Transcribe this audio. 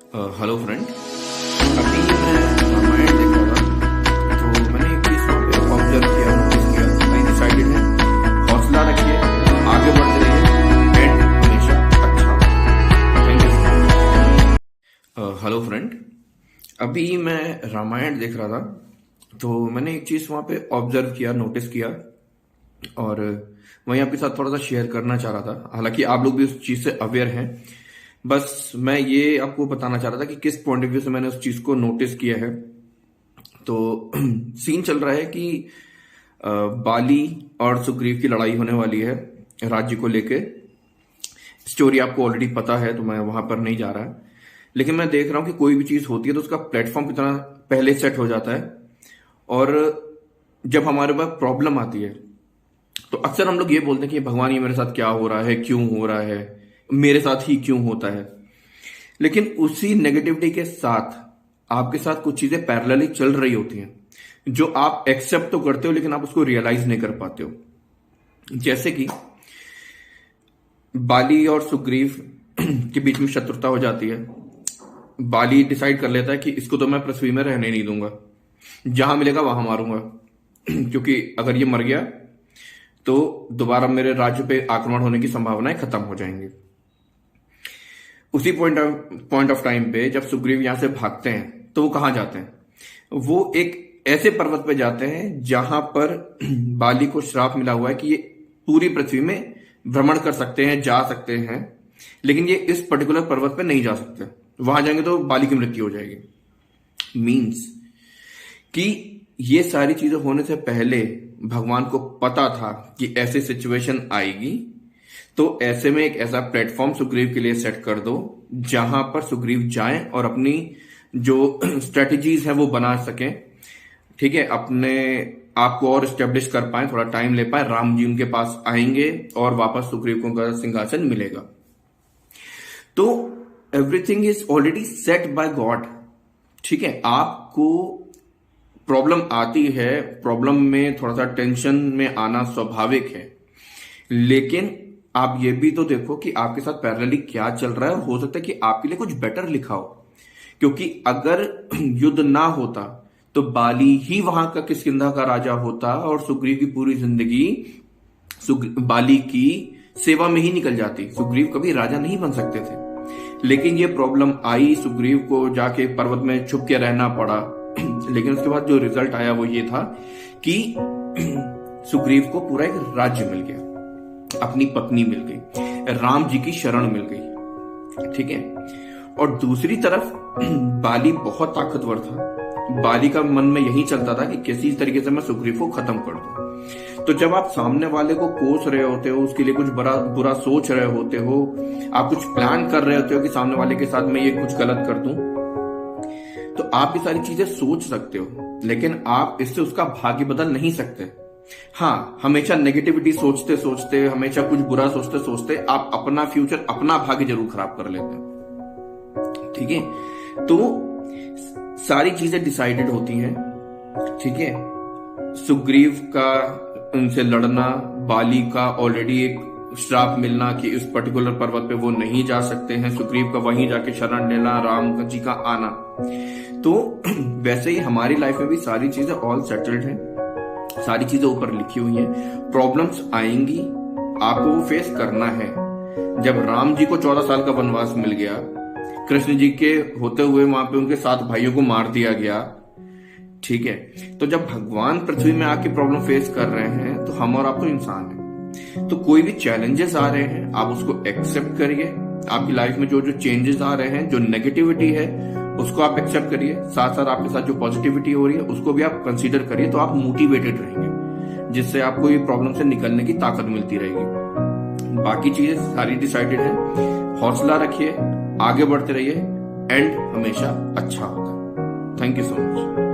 Hello friend. अभी मैं रामायण देख रहा था तो मैंने एक चीज वहाँ पे ऑब्जर्व किया, नोटिस किया। आई डिसाइडेड है, हौसला रखिए, आगे बढ़ते रहिए, एंड हमेशा अच्छा होगा। Thank you. Hello friend. अभी मैं रामायण देख रहा था तो मैंने एक चीज वहाँ पे ऑब्जर्व किया, नोटिस किया, और वही आपके साथ थोड़ा सा शेयर करना चाह रहा था। हालांकि आप लोग भी उस चीज से अवेयर हैं, बस मैं ये आपको बताना चाह रहा था कि किस पॉइंट ऑफ व्यू से मैंने उस चीज को नोटिस किया है। तो सीन चल रहा है कि बाली और सुग्रीव की लड़ाई होने वाली है राज्य को लेके। स्टोरी आपको ऑलरेडी पता है तो मैं वहां पर नहीं जा रहा, लेकिन मैं देख रहा हूं कि कोई भी चीज होती है तो उसका प्लेटफॉर्म कितना पहले सेट हो जाता है। और जब हमारे पास प्रॉब्लम आती है तो अक्सर हम लोग ये बोलते हैं कि भगवान ये मेरे साथ क्या हो रहा है, क्यों हो रहा है, मेरे साथ ही क्यों होता है। लेकिन उसी नेगेटिविटी के साथ आपके साथ कुछ चीजें पैरेलली चल रही होती हैं जो आप एक्सेप्ट तो करते हो लेकिन आप उसको रियलाइज नहीं कर पाते हो। जैसे कि बाली और सुग्रीव के बीच में शत्रुता हो जाती है। बाली डिसाइड कर लेता है कि इसको तो मैं पृथ्वी में रहने नहीं दूंगा, जहां मिलेगा वहां मारूंगा क्योंकि अगर ये मर गया तो दोबारा मेरे राज्य पे आक्रमण होने की संभावनाएं खत्म हो जाएंगी। उसी पॉइंट ऑफ टाइम पे जब सुग्रीव यहां से भागते हैं तो वो कहां जाते हैं? वो एक ऐसे पर्वत पे जाते हैं जहां पर बाली को श्राप मिला हुआ है कि ये पूरी पृथ्वी में भ्रमण कर सकते हैं, जा सकते हैं, लेकिन ये इस पर्टिकुलर पर्वत पे नहीं जा सकते। वहां जाएंगे तो बाली की मृत्यु हो जाएगी। मीन्स कि ये सारी चीजें होने से पहले भगवान को पता था कि ऐसी सिचुएशन आएगी, तो ऐसे में एक ऐसा प्लेटफॉर्म सुग्रीव के लिए सेट कर दो जहां पर सुग्रीव जाएं और अपनी जो स्ट्रेटजीज है वो बना सकें। ठीक है, अपने आप को और स्टेब्लिश कर पाए, थोड़ा टाइम ले पाए। राम जी उनके पास आएंगे और वापस सुग्रीव को उनका सिंहासन मिलेगा। तो everything is already set by God. ठीक है, आपको प्रॉब्लम आती है, प्रॉब्लम में थोड़ा सा टेंशन में आना स्वाभाविक है, लेकिन आप ये भी तो देखो कि आपके साथ पैरेलली क्या चल रहा है। हो सकता है कि आपके लिए कुछ बेटर लिखा हो, क्योंकि अगर युद्ध ना होता तो बाली ही वहां का किष्किंधा का राजा होता और सुग्रीव की पूरी जिंदगी बाली की सेवा में ही निकल जाती। सुग्रीव कभी राजा नहीं बन सकते थे, लेकिन ये प्रॉब्लम आई, सुग्रीव को जाके पर्वत में छुप के रहना पड़ा। लेकिन उसके बाद जो रिजल्ट आया वो ये था कि सुग्रीव को पूरा एक राज्य मिल गया, अपनी पत्नी मिल गई, राम जी की शरण मिल गई। ठीक है, और दूसरी तरफ बाली बहुत ताकतवर था। बाली का मन में यही चलता था कि किसी तरीके से मैं सुग्रीव को खत्म कर दूं। तो जब आप सामने वाले को कोस रहे होते हो, उसके लिए कुछ बुरा सोच रहे होते हो, आप कुछ प्लान कर रहे होते हो कि सामने वाले के साथ मैं ये कुछ गलत कर दूं, तो आप ये सारी चीजें सोच सकते हो, लेकिन आप इससे उसका भाग्य बदल नहीं सकते। हाँ, हमेशा नेगेटिविटी सोचते सोचते, हमेशा कुछ बुरा सोचते सोचते आप अपना फ्यूचर, अपना भाग्य जरूर खराब कर लेते हैं। ठीक है, तो सारी चीजें डिसाइडेड होती हैं। ठीक है, सुग्रीव का उनसे लड़ना, बाली का ऑलरेडी एक श्राप मिलना कि इस पर्टिकुलर पर्वत पे वो नहीं जा सकते हैं, सुग्रीव का वहीं जाके शरण लेना, राम जी का आना। तो वैसे ही हमारी लाइफ में भी सारी चीजें ऑल सेटल्ड हैं, सारी चीजें ऊपर लिखी हुई हैं। प्रॉब्लम्स आएंगी, आपको वो फेस करना है। जब राम जी को 14 साल का वनवास मिल गया, कृष्ण जी के होते हुए वहां पे उनके 7 भाइयों को मार दिया गया। ठीक है, तो जब भगवान पृथ्वी में आके प्रॉब्लम फेस कर रहे हैं तो हम और आप तो इंसान हैं। तो कोई भी चैलेंजेस आ रहे हैं आप उसको एक्सेप्ट करिए। आपकी लाइफ में जो जो चेंजेस आ रहे हैं, जो नेगेटिविटी है उसको आप एक्सेप्ट करिए। साथ साथ आपके साथ जो पॉजिटिविटी हो रही है उसको भी आप कंसीडर करिए, तो आप मोटिवेटेड रहेंगे, जिससे आपको ये प्रॉब्लम से निकलने की ताकत मिलती रहेगी। बाकी चीजें सारी डिसाइडेड है। हौसला रखिए, आगे बढ़ते रहिए, एंड हमेशा अच्छा होगा। Thank you so much.